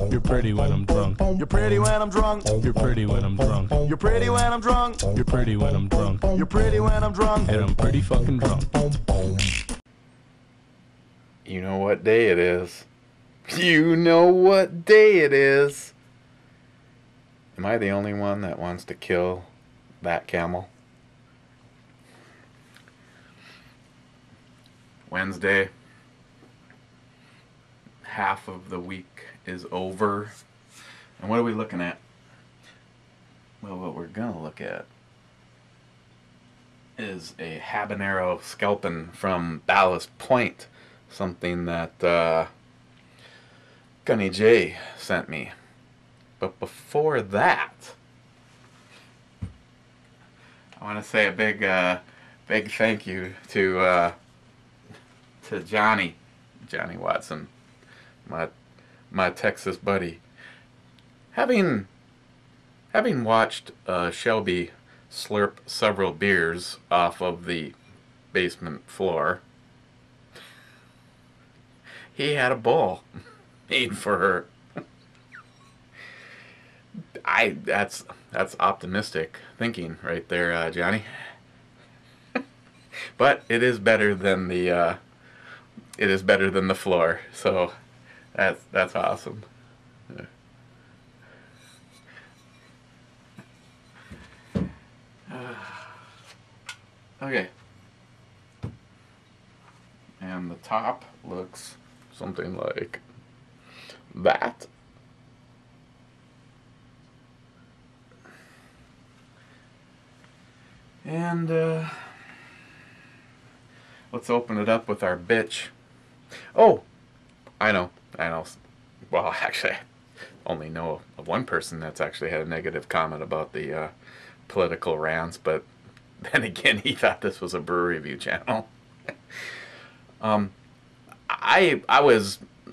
You're pretty when I'm drunk. You're pretty when I'm drunk. You're pretty when I'm drunk. You're pretty when I'm drunk. You're pretty when I'm drunk. You're pretty when I'm drunk. And I'm pretty fucking drunk. You know what day it is. You know what day it is. Am I the only one that wants to kill that camel? Wednesday. Half of the week is over. And what are we looking at? Well, what we're going to look at is a Hababero Sculpin from Ballast Point. Something that Gunny Jay sent me. But before that, I want to say a big thank you to Johnny Watson, my Texas buddy. Having watched Shelby slurp several beers off of the basement floor, he had a bowl made for her. That's optimistic thinking right there, Johnny. But it is better than the floor, so that's awesome. Okay. And the top looks something like that. And let's open it up with our bitch. Oh, I know. Well, actually, I only know of one person that's actually had a negative comment about the political rants, but then again, he thought this was a brew review channel.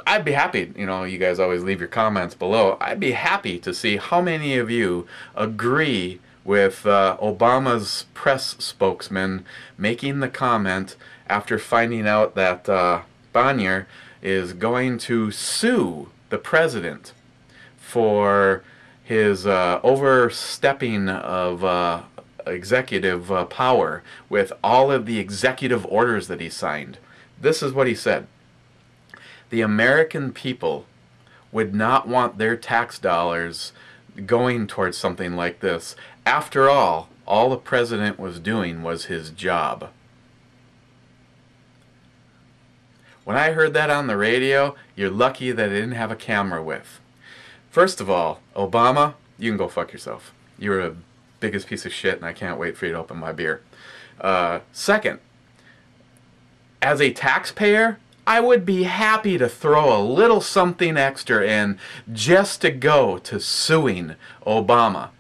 I'd be happy, you guys always leave your comments below. I'd be happy to see how many of you agree with Obama's press spokesman making the comment after finding out that Bonnier is going to sue the president for his overstepping of executive power with all of the executive orders that he signed. This is what he said. The American people would not want their tax dollars going towards something like this. After all the president was doing was his job. When I heard that on the radio, you're lucky that I didn't have a camera with. First of all, Obama, you can go fuck yourself. You're a biggest piece of shit, and I can't wait for you to open my beer. Second, as a taxpayer, I would be happy to throw a little something extra in just to go to suing Obama.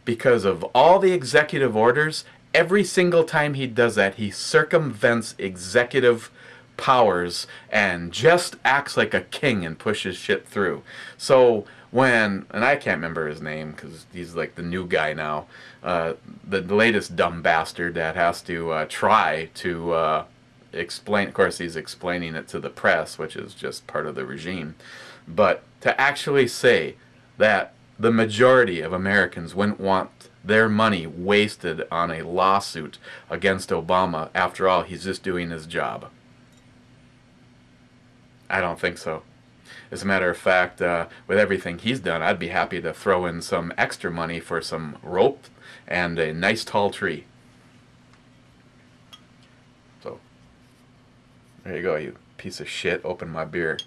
Because of all the executive orders, every single time he does that, he circumvents executive powers and just acts like a king and pushes shit through. So when, and I can't remember his name because he's like the new guy now, the latest dumb bastard that has to try to explain, of course he's explaining it to the press, which is just part of the regime, but to actually say that the majority of Americans wouldn't want their money wasted on a lawsuit against Obama. After all, he's just doing his job. I don't think so. As a matter of fact, with everything he's done, I'd be happy to throw in some extra money for some rope and a nice tall tree. So, there you go, you piece of shit. Open my beer.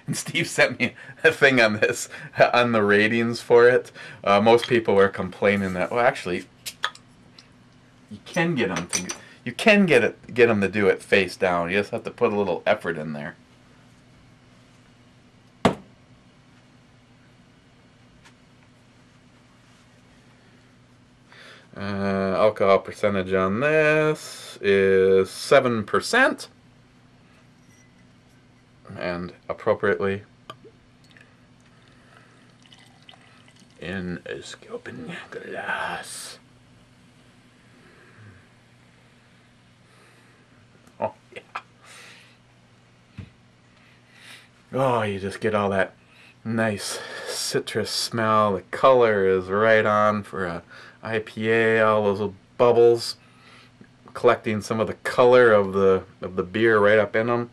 And Steve sent me a thing on this, on the ratings for it. Most people were complaining that, well, actually, you can get them to, get them to do it face down. You just have to put a little effort in there. Alcohol percentage on this is 7%. And appropriately in a Sculpin glass. Oh yeah. Oh, you just get all that nice citrus smell. The color is right on for a IPA. All those little bubbles collecting some of the color of the beer right up in them.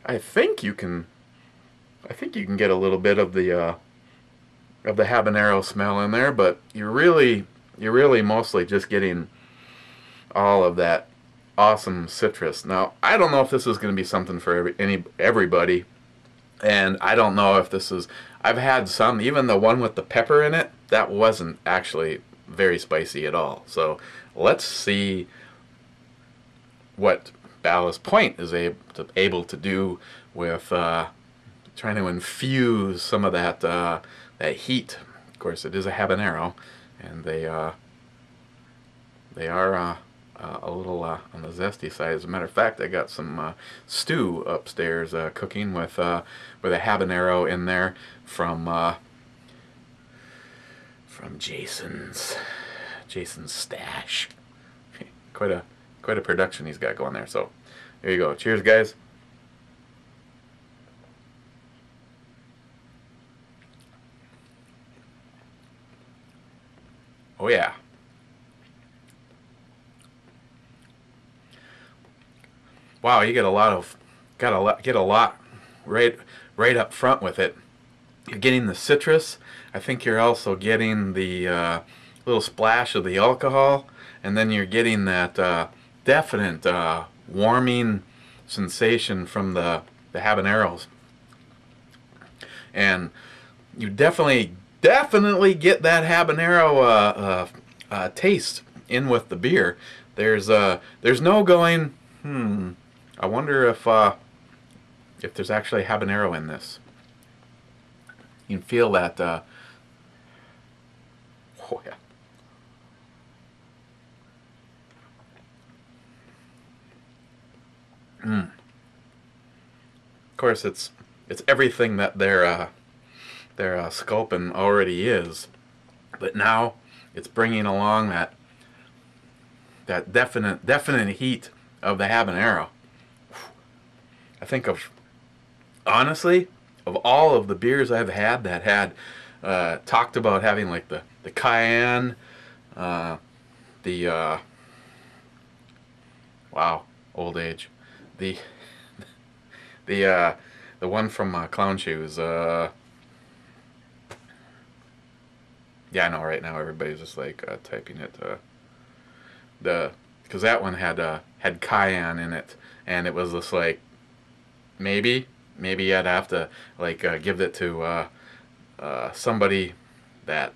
I think you can get a little bit of the habanero smell in there, but you're really mostly just getting all of that awesome citrus. Now, I don't know if this is going to be something for everybody, and I don't know if this is. I've had some, even the one with the pepper in it, that wasn't actually very spicy at all. So let's see what Ballast Point is able to do with trying to infuse some of that that heat. Of course, it is a habanero, and they are a little on the zesty side. As a matter of fact, I got some stew upstairs cooking with a habanero in there from Jason's stash. Quite a production he's got going there. So there you go. Cheers, guys. Oh yeah. Wow, you get a lot right up front with it. You're getting the citrus. I think you're also getting the little splash of the alcohol, and then you're getting that definite warming sensation from the habaneros. And you definitely get that habanero taste in with the beer. There's no going, I wonder if there's actually habanero in this. You can feel that. Oh yeah. Of course, it's everything that their Sculpin already is, but now it's bringing along that definite heat of the habanero. I think honestly, of all of the beers I've had that had talked about having like the cayenne, wow, old age, the one from Clown Shoes. Yeah, I know. Right now, everybody's just like typing it. Because that one had cayenne in it, and it was just like maybe I'd have to like give it to somebody that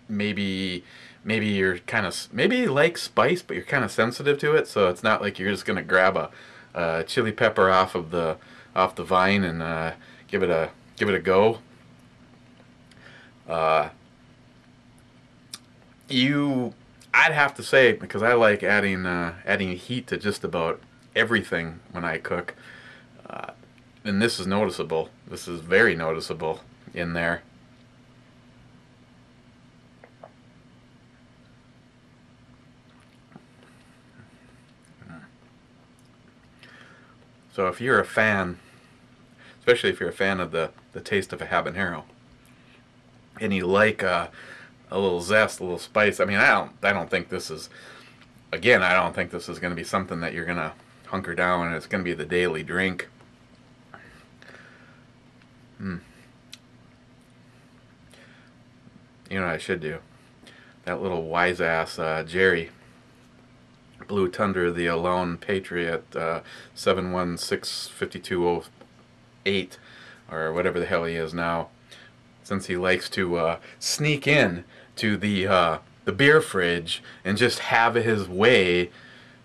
maybe you're kind of maybe like spice, but you're kind of sensitive to it. So it's not like you're just gonna grab a chili pepper off the vine and give it a go. I'd have to say, because I like adding heat to just about everything when I cook, and this is noticeable. This is very noticeable in there. So if you're a fan, especially if you're a fan of the taste of a habanero, and you like a little zest, a little spice. I mean, I don't think this is, again, I don't think this is going to be something that you're going to hunker down and it's going to be the daily drink. You know what I should do? That little wise ass Jerry, Blue Tundra, the Alone Patriot, 716-5208, or whatever the hell he is now. Since he likes to sneak in to the beer fridge and just have his way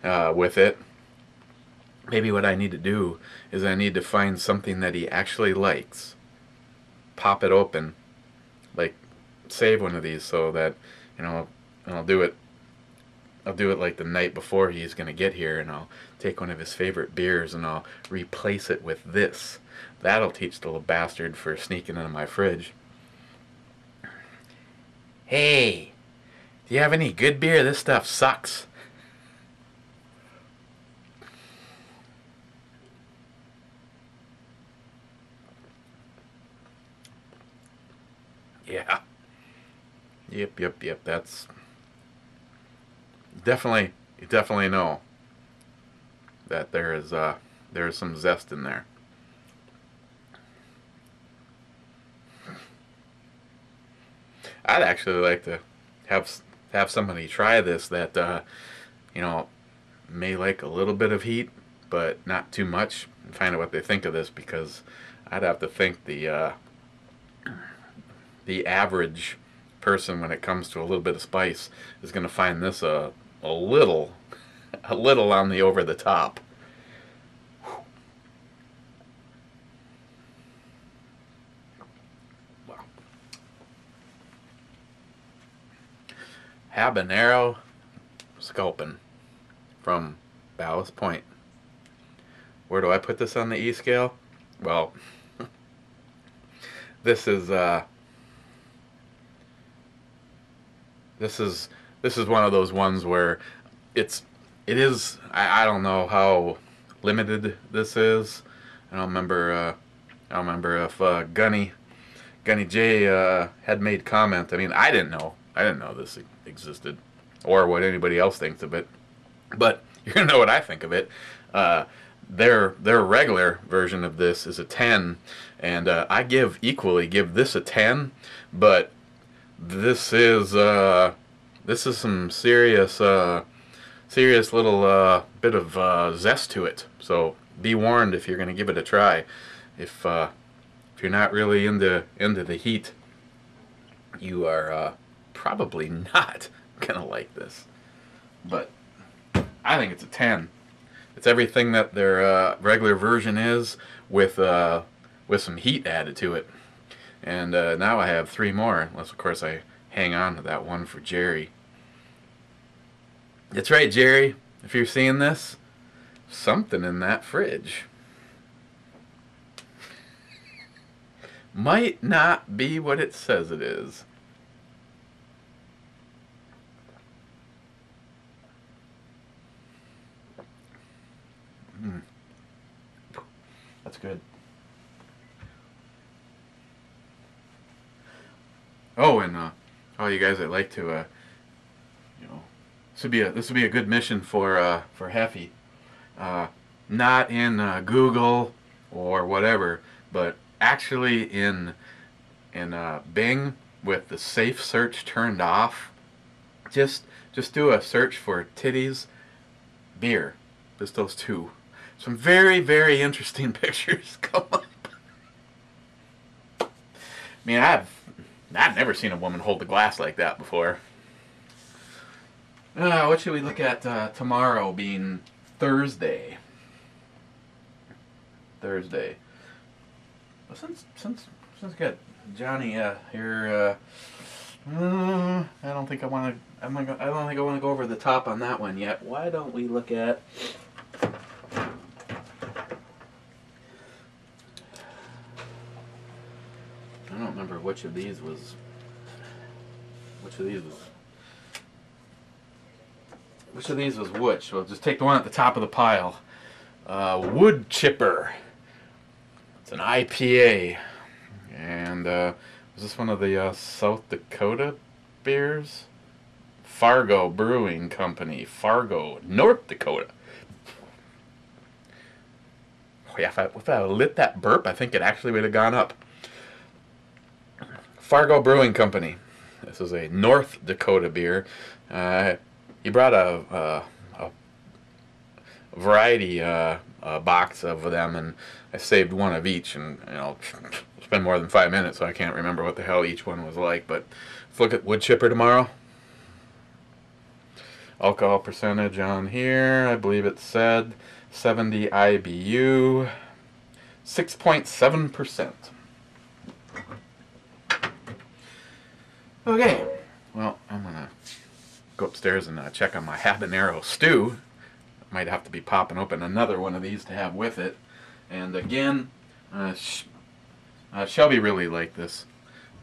with it, maybe what I need to do is I need to find something that he actually likes, pop it open, like save one of these so that, you know, and I'll do it like the night before he's gonna get here, and I'll take one of his favorite beers and I'll replace it with this. That'll teach the little bastard for sneaking into my fridge. Hey, do you have any good beer? This stuff sucks. Yeah. Yep. That's definitely, you definitely know that there is some zest in there. I'd actually like to have somebody try this that you know, may like a little bit of heat, but not too much, and find out what they think of this, because I'd have to think the average person, when it comes to a little bit of spice, is going to find this a little on the over the top. Wow. Hababero Sculpin from Ballast Point. Where do I put this on the E scale? Well, this is one of those ones where it is. I don't know how limited this is. I don't remember if Gunny Jay had made comment. I mean, I didn't know this existed, or what anybody else thinks of it. But you're gonna know what I think of it. Their regular version of this is a 10, and I equally give this a 10. But this is some serious little bit of zest to it. So be warned if you're gonna give it a try. If you're not really into the heat, you are probably not gonna like this. But I think it's a 10. It's everything that their regular version is, with some heat added to it. And now I have 3 more, unless of course I hang on to that one for Jerry. That's right, Jerry. If you're seeing this, something in that fridge might not be what it says it is. That's good. Oh, and all you guys that like to, you know, this would be a good mission for Heffy. Not in Google or whatever, but actually in Bing, with the safe search turned off. Just do a search for titties, beer. Just those 2. Some very, very interesting pictures come up. I mean, I've never seen a woman hold the glass like that before. What should we look at tomorrow, being Thursday? Well, since we got Johnnie here, I don't think I want to go over the top on that one yet. Why don't we look at? I don't remember which of these was which. We'll just take the one at the top of the pile. Wood Chipper. It's an IPA. And is this one of the South Dakota beers? Fargo Brewing Company, Fargo, North Dakota. Oh yeah, if I lit that burp, I think it actually would have gone up. Fargo Brewing Company. This is a North Dakota beer. He brought a variety box of them, and I saved one of each, and it's been more than 5 minutes, so I can't remember what the hell each one was like. But let's look at Wood Chipper tomorrow. Alcohol percentage on here, I believe it said 70 IBU, 6.7%. Okay, well, I'm gonna go upstairs and check on my habanero stew. Might have to be popping open another one of these to have with it. And again, Shelby really liked this.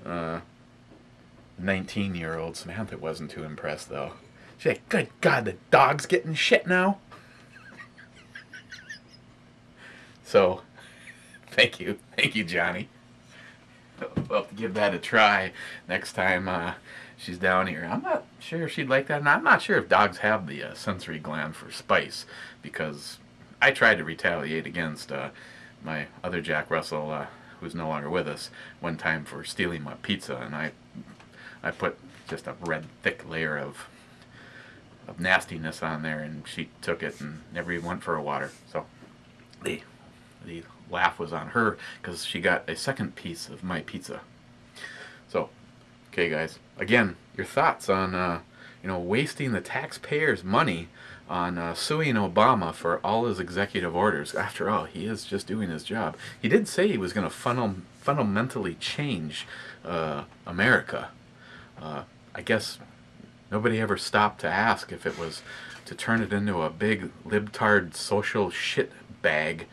19-year-old Samantha wasn't too impressed, though. She's like, "Good God, the dog's getting shit now." So, thank you, Johnnie. We'll have to give that a try next time she's down here. I'm not sure if she'd like that, and I'm not sure if dogs have the sensory gland for spice, because I tried to retaliate against my other Jack Russell, who's no longer with us, one time for stealing my pizza, and I put just a red thick layer of nastiness on there, and she took it and never even went for a water. So the laugh was on her because she got a second piece of my pizza. So, okay, guys, again, your thoughts on wasting the taxpayers' money on suing Obama for all his executive orders. After all, he is just doing his job. He did say he was going to fundamentally change America. I guess nobody ever stopped to ask if it was to turn it into a big libtard social shit bag.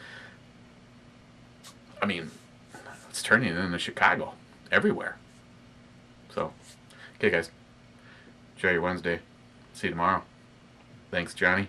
I mean, it's turning it into Chicago everywhere. So, okay, guys, enjoy your Wednesday. See you tomorrow. Thanks, Johnny.